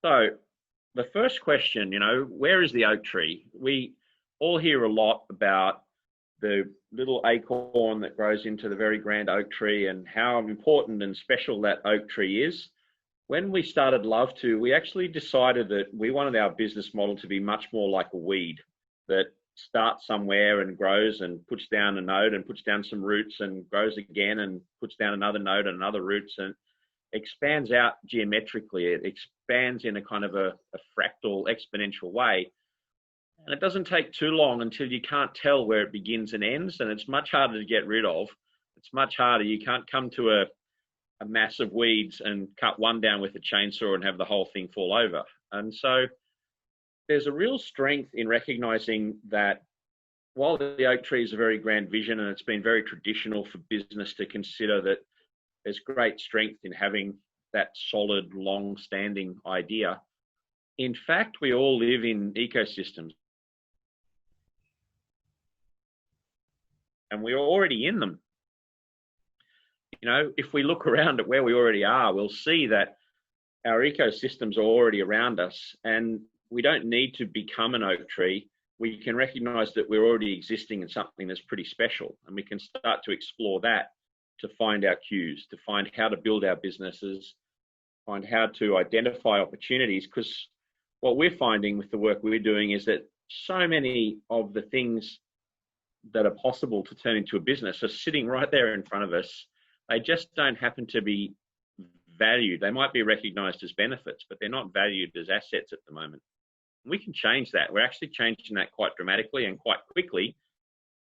So the first question, where is the oak tree? We all hear a lot about the little acorn that grows into the very grand oak tree and how important and special that oak tree is. When we started Love To, we actually decided that we wanted our business model to be much more like a weed that starts somewhere and grows and puts down a node and puts down some roots and grows again and puts down another node and another roots and expands out geometrically. It expands in a kind of a fractal exponential way. And it doesn't take too long until you can't tell where it begins and ends, and it's much harder to get rid of. It's much harder. You can't come to a mass of weeds and cut one down with a chainsaw and have the whole thing fall over. And so there's a real strength in recognizing that while the oak tree is a very grand vision and it's been very traditional for business to consider that there's great strength in having that solid, long-standing idea, in fact, we all live in ecosystems. And we're already in them. If we look around at where we already are, we'll see that our ecosystems are already around us, and we don't need to become an oak tree. We can recognize that we're already existing in something that's pretty special, and we can start to explore that to find our cues, to find how to build our businesses, find how to identify opportunities. Because what we're finding with the work we're doing is that so many of the things that are possible to turn into a business are sitting right there in front of us. They just don't happen to be valued. They might be recognized as benefits, but they're not valued as assets at the moment. And we can change that. We're actually changing that quite dramatically and quite quickly.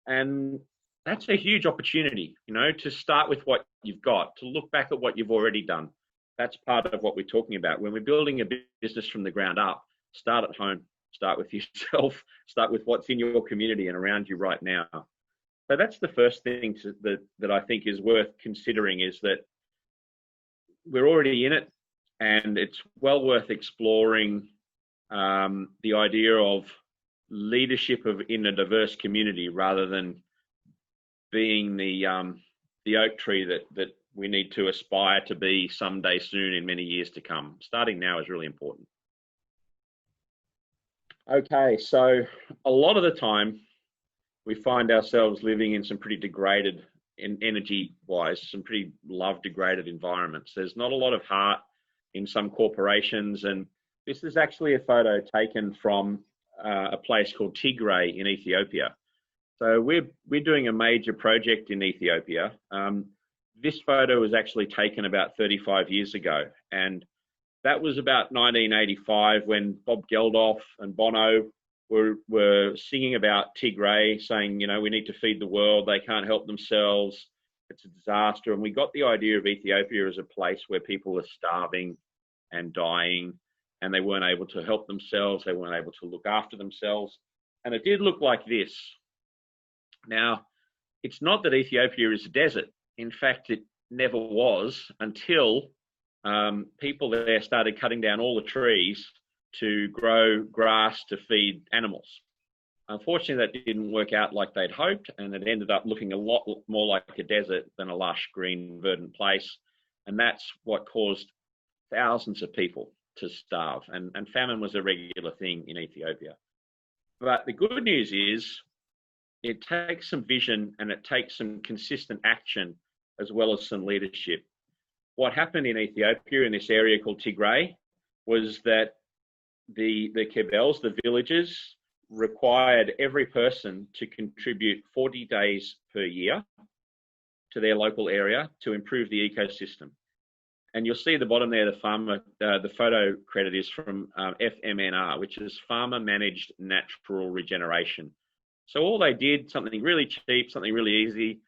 And that's a huge opportunity, to start with what you've got, to look back at what you've already done. That's part of what we're talking about. When we're building a business from the ground up, start at home. Start with yourself, start with what's in your community and around you right now. So that's the first thing that I think is worth considering, is that we're already in it, and it's well worth exploring the idea of leadership in a diverse community rather than being the oak tree that we need to aspire to be someday soon in many years to come. Starting now is really important. Okay, so a lot of the time we find ourselves living in some pretty degraded, energy-wise, some pretty love-degraded environments. There's not a lot of heart in some corporations, and this is actually a photo taken from a place called Tigray in Ethiopia. So we're doing a major project in Ethiopia. This photo was actually taken about 35 years ago, and that was about 1985 when Bob Geldof and Bono were singing about Tigray, saying, we need to feed the world. They can't help themselves. It's a disaster. And we got the idea of Ethiopia as a place where people are starving and dying, and they weren't able to help themselves. They weren't able to look after themselves. And it did look like this. Now, it's not that Ethiopia is a desert. In fact, it never was until people there started cutting down all the trees to grow grass to feed animals. Unfortunately, that didn't work out like they'd hoped, and it ended up looking a lot more like a desert than a lush, green, verdant place. And that's what caused thousands of people to starve. And famine was a regular thing in Ethiopia. But the good news is it takes some vision and it takes some consistent action as well as some leadership. What happened in Ethiopia in this area called Tigray was that the kebels, the villages, required every person to contribute 40 days per year to their local area to improve the ecosystem. And you'll see at the bottom there, the photo credit is from FMNR, which is Farmer Managed Natural Regeneration. So all they did, something really cheap, something really easy,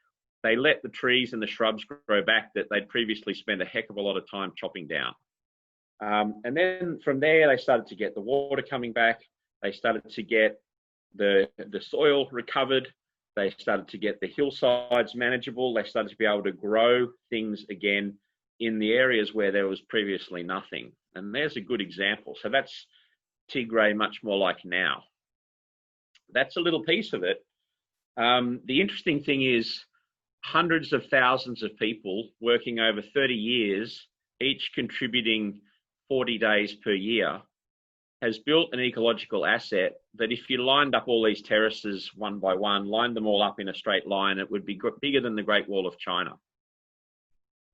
they let the trees and the shrubs grow back that they'd previously spent a heck of a lot of time chopping down. And then from there, they started to get the water coming back. They started to get the soil recovered. They started to get the hillsides manageable. They started to be able to grow things again in the areas where there was previously nothing. And there's a good example. So that's Tigray much more like now. That's a little piece of it. The interesting thing is hundreds of thousands of people working over 30 years, each contributing 40 days per year has built an ecological asset that if you lined up all these terraces one by one, lined them all up in a straight line, it would be bigger than the Great Wall of China.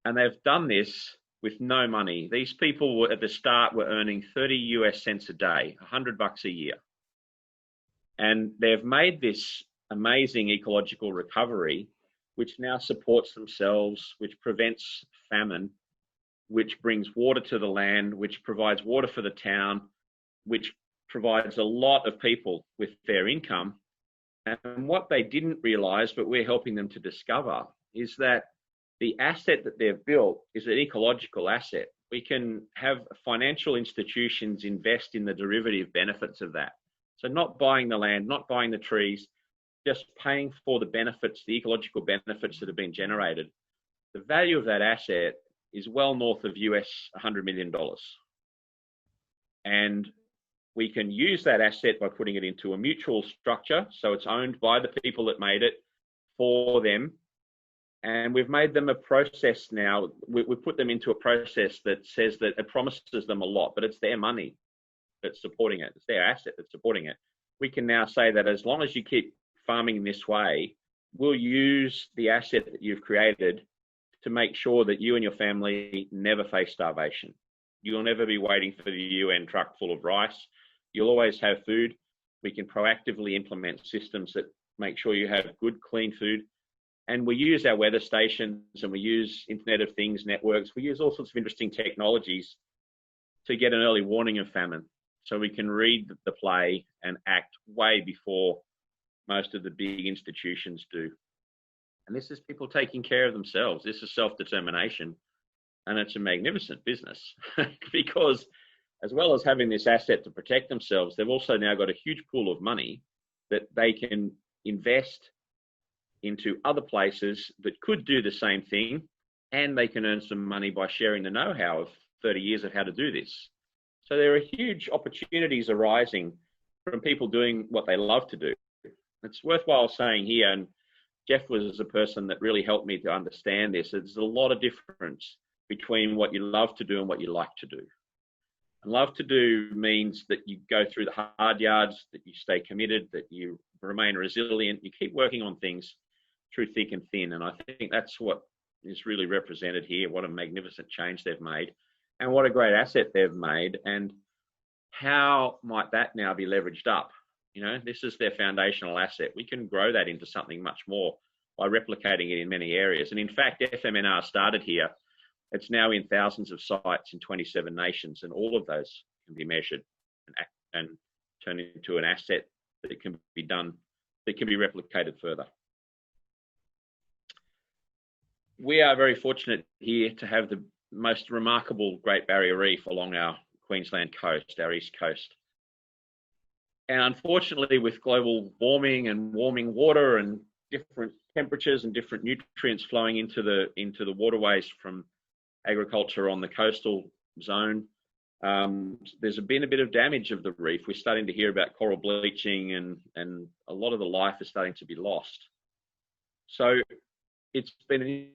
And they've done this with no money. These people were, at the start, were earning 30 US cents a day, $100 a year. And they've made this amazing ecological recovery, which now supports themselves, which prevents famine, which brings water to the land, which provides water for the town, which provides a lot of people with their income. And what they didn't realize, but we're helping them to discover, is that the asset that they've built is an ecological asset. We can have financial institutions invest in the derivative benefits of that. So not buying the land, not buying the trees, just paying for the benefits, the ecological benefits that have been generated. The value of that asset is well north of US $100 million. And we can use that asset by putting it into a mutual structure. So it's owned by the people that made it for them. And we've made them a process now. We put them into a process that says that it promises them a lot, but it's their money that's supporting it. It's their asset that's supporting it. We can now say that as long as you keep farming in this way, we'll use the asset that you've created to make sure that you and your family never face starvation. You'll never be waiting for the UN truck full of rice. You'll always have food. We can proactively implement systems that make sure you have good, clean food. And we use our weather stations and we use Internet of Things networks. We use all sorts of interesting technologies to get an early warning of famine. So we can read the play and act way before most of the big institutions do. And this is people taking care of themselves. This is self-determination. And it's a magnificent business because as well as having this asset to protect themselves, they've also now got a huge pool of money that they can invest into other places that could do the same thing. And they can earn some money by sharing the know-how of 30 years of how to do this. So there are huge opportunities arising from people doing what they love to do. It's worthwhile saying here, and Jeff was a person that really helped me to understand this. There's a lot of difference between what you love to do and what you like to do. And love to do means that you go through the hard yards, that you stay committed, that you remain resilient, you keep working on things through thick and thin. And I think that's what is really represented here. What a magnificent change they've made and what a great asset they've made. And how might that now be leveraged up? You know, this is their foundational asset. We can grow that into something much more by replicating it in many areas. And in fact, FMNR started here. It's now in thousands of sites in 27 nations, and all of those can be measured and turned into an asset that can be done, that can be replicated further. We are very fortunate here to have the most remarkable Great Barrier Reef along our Queensland coast, our east coast. And unfortunately, with global warming and warming water and different temperatures and different nutrients flowing into the waterways from agriculture on the coastal zone, there's been a bit of damage of the reef. We're starting to hear about coral bleaching and a lot of the life is starting to be lost. So it's been an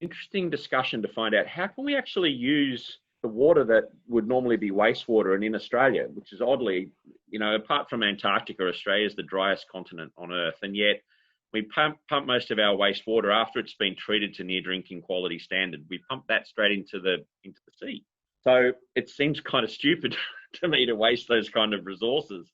interesting discussion to find out how can we actually use the water that would normally be wastewater, and in Australia, which is oddly, you know, apart from Antarctica, Australia is the driest continent on Earth, and yet we pump most of our wastewater after it's been treated to near drinking quality standard. We pump that straight into the sea. So it seems kind of stupid to me to waste those kind of resources.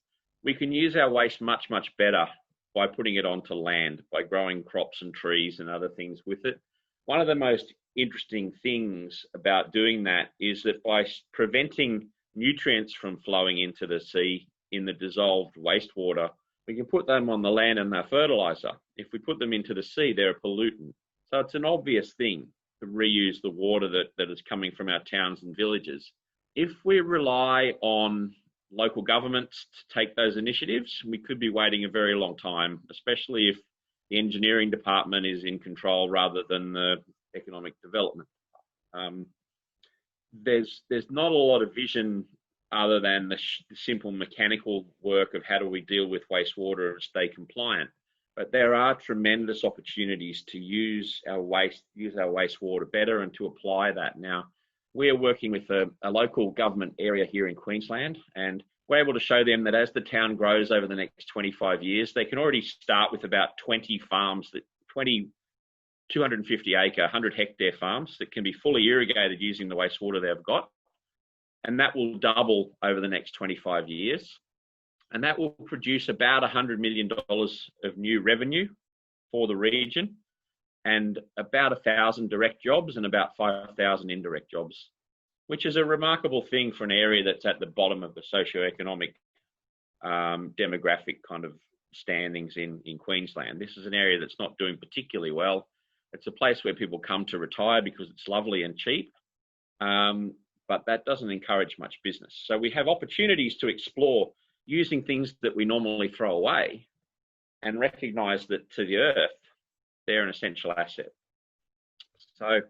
We can use our waste much, much better by putting it onto land, by growing crops and trees and other things with it. One of the most interesting things about doing that is that by preventing nutrients from flowing into the sea in the dissolved wastewater, we can put them on the land and they're fertilizer. If we put them into the sea, they're a pollutant. So it's an obvious thing to reuse the water that is coming from our towns and villages. If we rely on local governments to take those initiatives, we could be waiting a very long time, especially if the engineering department is in control rather than the economic development. There's not a lot of vision other than the simple mechanical work of how do we deal with wastewater and stay compliant. But there are tremendous opportunities to use our wastewater better and to apply that. Now, we're working with a local government area here in Queensland, and we're able to show them that as the town grows over the next 25 years, they can already start with about 20 farms, 20 250 acre, 100 hectare farms that can be fully irrigated using the wastewater they've got. And that will double over the next 25 years. And that will produce about $100 million of new revenue for the region, and about 1,000 direct jobs and about 5,000 indirect jobs, which is a remarkable thing for an area that's at the bottom of the socioeconomic demographic kind of standings in Queensland. This is an area that's not doing particularly well. It's a place where people come to retire because it's lovely and cheap, but that doesn't encourage much business. So we have opportunities to explore using things that we normally throw away and recognize that to the earth, they're an essential asset. So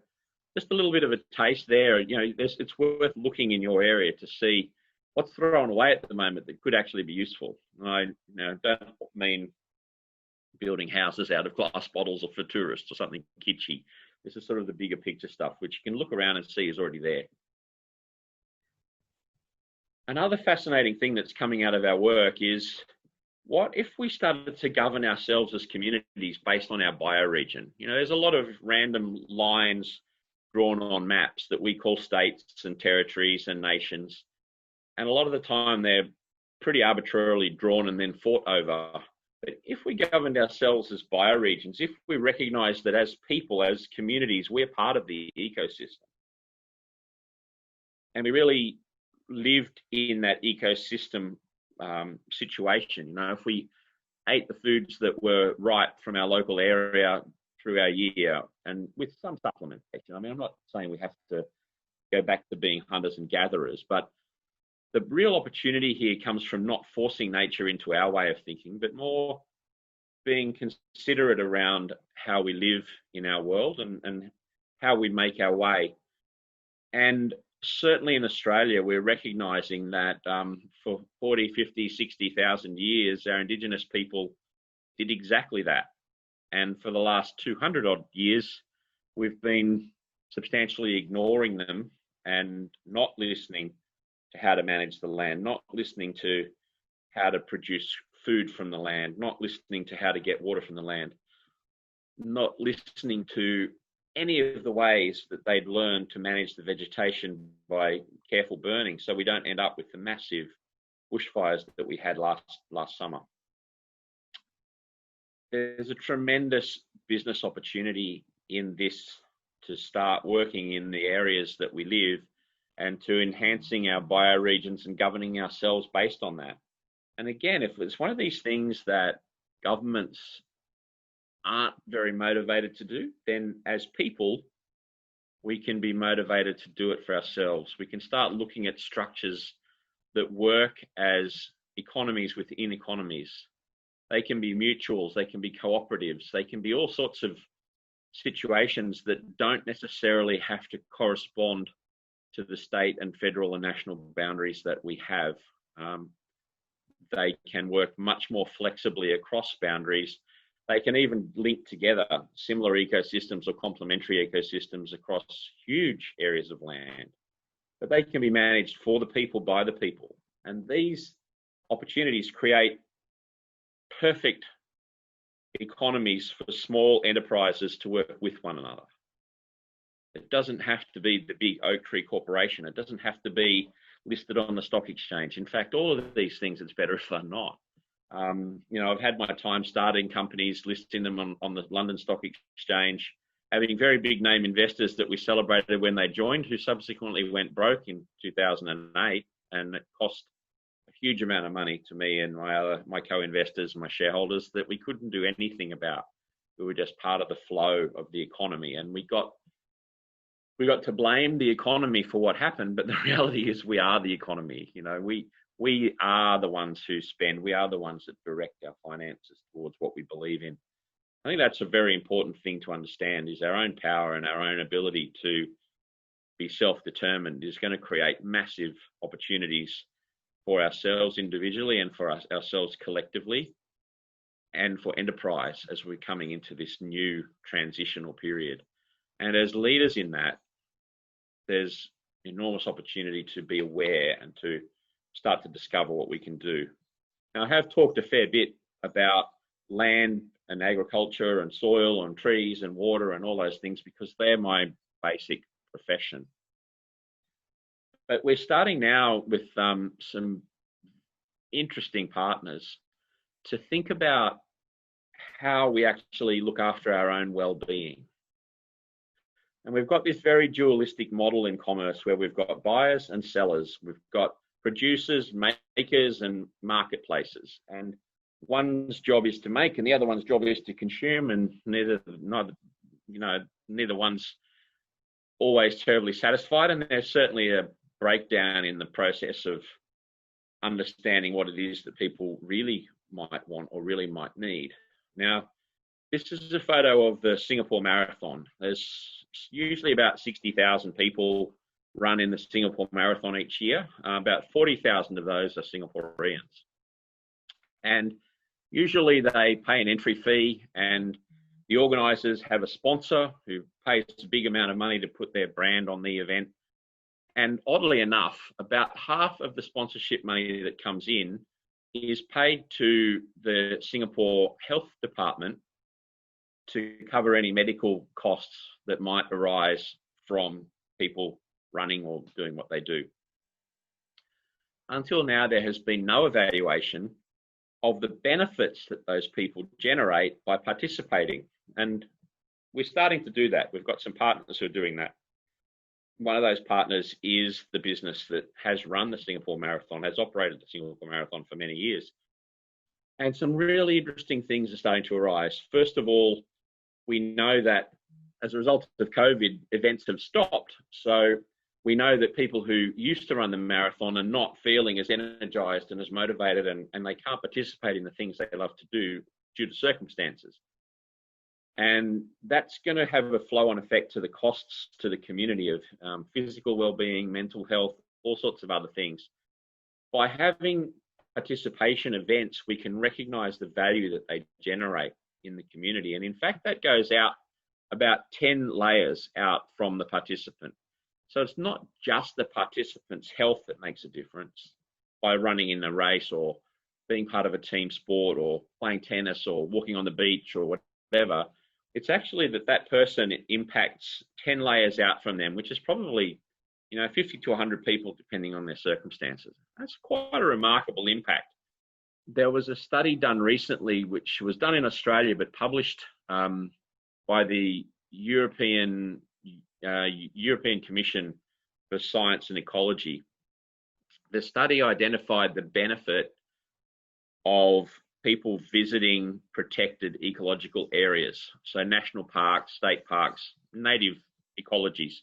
just a little bit of a taste there. You know, it's worth looking in your area to see what's thrown away at the moment that could actually be useful. I don't mean building houses out of glass bottles or for tourists or something kitschy. This is sort of the bigger picture stuff, which you can look around and see is already there. Another fascinating thing that's coming out of our work is, what if we started to govern ourselves as communities based on our bioregion? You know, there's a lot of random lines drawn on maps that we call states and territories and nations. And a lot of the time they're pretty arbitrarily drawn and then fought over. But if we governed ourselves as bioregions, if we recognize that as people, as communities, we're part of the ecosystem, and we really lived in that ecosystem situation, you know, if we ate the foods that were ripe from our local area through our year and with some supplementation. I mean, I'm not saying we have to go back to being hunters and gatherers, but the real opportunity here comes from not forcing nature into our way of thinking, but more being considerate around how we live in our world and how we make our way. And certainly in Australia, we're recognizing that for 40, 50, 60,000 years, our Indigenous people did exactly that. And for the last 200 odd years, we've been substantially ignoring them and not listening to how to manage the land, not listening to how to produce food from the land, not listening to how to get water from the land, not listening to any of the ways that they'd learned to manage the vegetation by careful burning, so we don't end up with the massive bushfires that we had last summer. There's a tremendous business opportunity in this to start working in the areas that we live and to enhancing our bioregions and governing ourselves based on that. And again, if it's one of these things that governments aren't very motivated to do, then as people, we can be motivated to do it for ourselves. We can start looking at structures that work as economies within economies. They can be mutuals, they can be cooperatives, they can be all sorts of situations that don't necessarily have to correspond to the state and federal and national boundaries that we have. They can work much more flexibly across boundaries. They can even link together similar ecosystems or complementary ecosystems across huge areas of land. But they can be managed for the people, by the people. And these opportunities create perfect economies for small enterprises to work with one another. It doesn't have to be the big oak tree corporation. It doesn't have to be listed on the stock exchange. In fact, all of these things, it's better if they're not. You know, I've had my time starting companies, listing them on the London Stock Exchange, having very big name investors that we celebrated when they joined, who subsequently went broke in 2008, and it cost a huge amount of money to me and my co-investors, my shareholders, that we couldn't do anything about. We were just part of the flow of the economy, and we got to blame the economy for what happened, but the reality is we are the economy. You know, we are the ones who spend, we are the ones that direct our finances towards what we believe in. I think that's a very important thing to understand, is our own power and our own ability to be self-determined is going to create massive opportunities for ourselves individually and for ourselves collectively, and for enterprise as we're coming into this new transitional period. And as leaders in that, there's enormous opportunity to be aware and to start to discover what we can do. Now, I have talked a fair bit about land and agriculture and soil and trees and water and all those things because they're my basic profession. But we're starting now with some interesting partners to think about how we actually look after our own well-being. And we've got this very dualistic model in commerce where we've got buyers and sellers. We've got producers, makers, and marketplaces. And one's job is to make, and the other one's job is to consume. And neither one's always terribly satisfied. And there's certainly a breakdown in the process of understanding what it is that people really might want or really might need. Now, this is a photo of the Singapore Marathon. There's usually about 60,000 people run in the Singapore Marathon each year. About 40,000 of those are Singaporeans. And usually they pay an entry fee, and the organisers have a sponsor who pays a big amount of money to put their brand on the event. And oddly enough, about half of the sponsorship money that comes in is paid to the Singapore Health Department to cover any medical costs that might arise from people running or doing what they do. Until now, there has been no evaluation of the benefits that those people generate by participating. And we're starting to do that. We've got some partners who are doing that. One of those partners is the business that has run the Singapore Marathon, has operated the Singapore Marathon for many years. And some really interesting things are starting to arise. First of all, we know that as a result of COVID, events have stopped. So we know that people who used to run the marathon are not feeling as energized and as motivated, and they can't participate in the things they love to do due to circumstances. And that's going to have a flow-on effect to the costs to the community of physical well-being, mental health, all sorts of other things. By having participation events, we can recognize the value that they generate in the community. And in fact, that goes out about 10 layers out from the participant. So it's not just the participant's health that makes a difference by running in a race or being part of a team sport or playing tennis or walking on the beach or whatever. It's actually that person impacts 10 layers out from them, which is probably 50 to 100 people, depending on their circumstances. That's quite a remarkable impact. There was a study done recently, which was done in Australia, but published by the European Commission for Science and Ecology. The study identified the benefit of people visiting protected ecological areas, so national parks, state parks, native ecologies.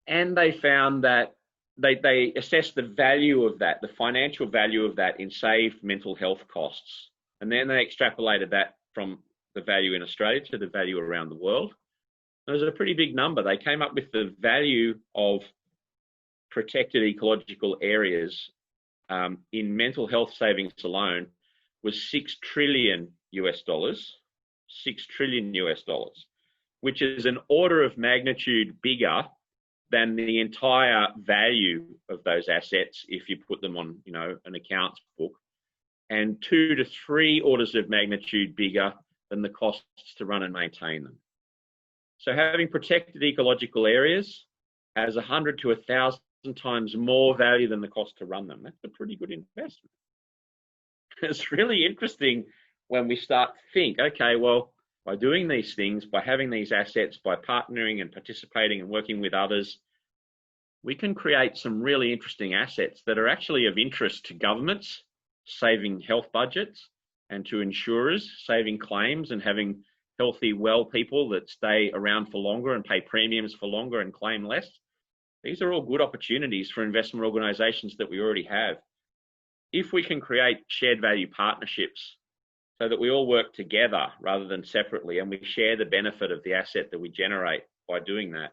And they found that they assessed the value of that, the financial value of that in saved mental health costs. And then they extrapolated that from the value in Australia to the value around the world. It was a pretty big number. They came up with the value of protected ecological areas in mental health savings alone was $6 trillion US, $6 trillion US, which is an order of magnitude bigger than the entire value of those assets if you put them on, an accounts book, and 2 to 3 orders of magnitude bigger than the costs to run and maintain them. So having protected ecological areas has 100 to 1,000 times more value than the cost to run them. That's a pretty good investment. It's really interesting when we start to think, okay, well, by doing these things, by having these assets, by partnering and participating and working with others, we can create some really interesting assets that are actually of interest to governments, saving health budgets, and to insurers, saving claims and having healthy, well people that stay around for longer and pay premiums for longer and claim less. These are all good opportunities for investment organizations that we already have. If we can create shared value partnerships so that we all work together rather than separately, and we share the benefit of the asset that we generate by doing that,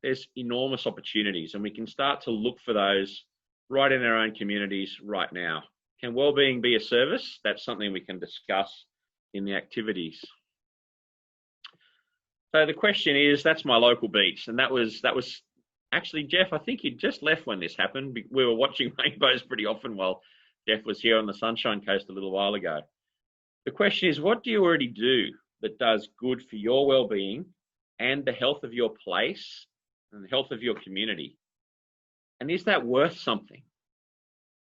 there's enormous opportunities, and we can start to look for those right in our own communities right now. Can wellbeing be a service? That's something we can discuss in the activities. So the question is, that's my local beach, and that was actually, Jeff, I think you just left when this happened. We were watching rainbows pretty often while Jeff was here on the Sunshine Coast a little while ago. The question is, what do you already do that does good for your well-being and the health of your place and the health of your community? And is that worth something?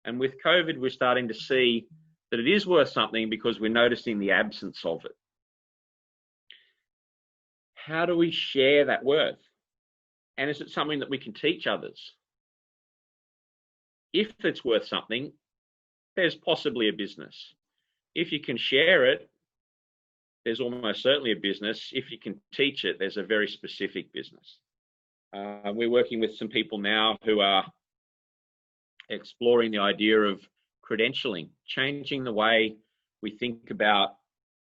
And with COVID, we're starting to see that it is worth something because we're noticing the absence of it. How do we share that worth? And is it something that we can teach others? If it's worth something, there's possibly a business. If you can share it, there's almost certainly a business. If you can teach it, there's a very specific business. We're working with some people now who are exploring the idea of credentialing, changing the way we think about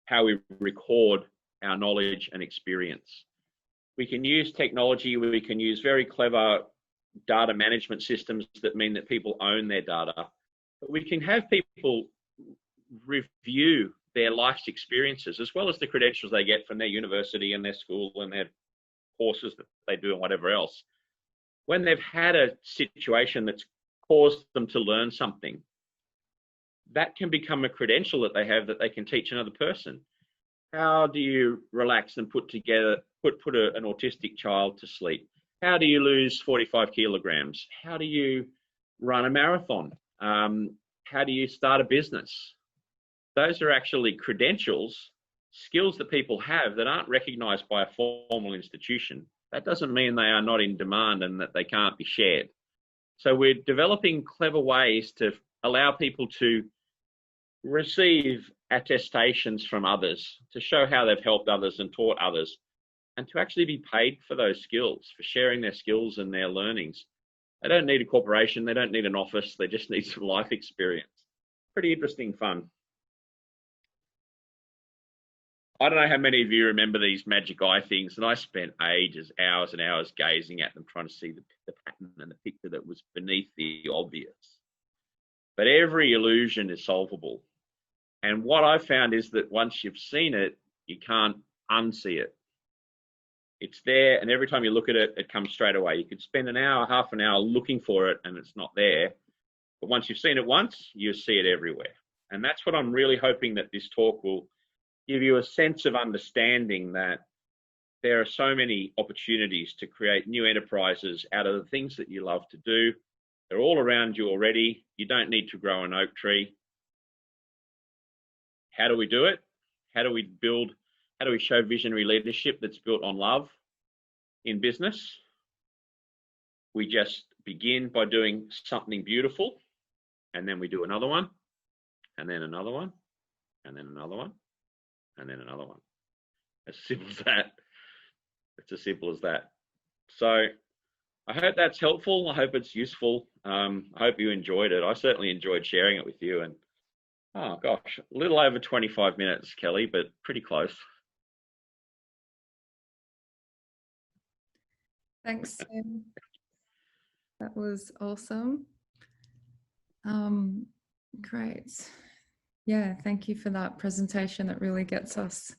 how we record our knowledge and experience. We can use technology, we can use very clever data management systems that mean that people own their data, but we can have people review their life's experiences as well as the credentials they get from their university and their school and their courses that they do and whatever else. When they've had a situation that's caused them to learn something, that can become a credential that they have that they can teach another person. How do you relax and put an autistic child to sleep? How do you lose 45 kilograms? How do you run a marathon? How do you start a business? Those are actually credentials, skills that people have that aren't recognized by a formal institution. That doesn't mean they are not in demand and that they can't be shared. So we're developing clever ways to allow people to receive attestations from others, to show how they've helped others and taught others, and to actually be paid for those skills, for sharing their skills and their learnings. They don't need a corporation, they don't need an office, they just need some life experience. Pretty interesting fun. I don't know how many of you remember these magic eye things, and I spent ages, hours and hours gazing at them, trying to see the pattern and the picture that was beneath the obvious. But every illusion is solvable. And what I've found is that once you've seen it, you can't unsee it. It's there, and every time you look at it, it comes straight away. You could spend an hour, half an hour looking for it, and it's not there. But once you've seen it once, you see it everywhere. And that's what I'm really hoping that this talk will give you a sense of understanding, that there are so many opportunities to create new enterprises out of the things that you love to do. They're all around you already. You don't need to grow an oak tree. How do we do it? How do we show visionary leadership that's built on love in business? We just begin by doing something beautiful, and then we do another one, and then another one, and then another one, and then another one. As simple as that. It's as simple as that. So I hope that's helpful. I hope it's useful. I hope you enjoyed it. I certainly enjoyed sharing it with you. And oh gosh, a little over 25 minutes, Kelly, but pretty close. Thanks, Tim. That was awesome. Great. Yeah, thank you for that presentation. It really gets us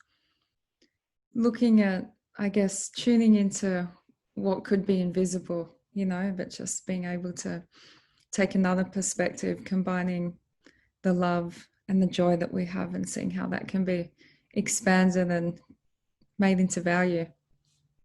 looking at, I guess, tuning into what could be invisible, you know, but just being able to take another perspective, combining the love and the joy that we have and seeing how that can be expanded and made into value.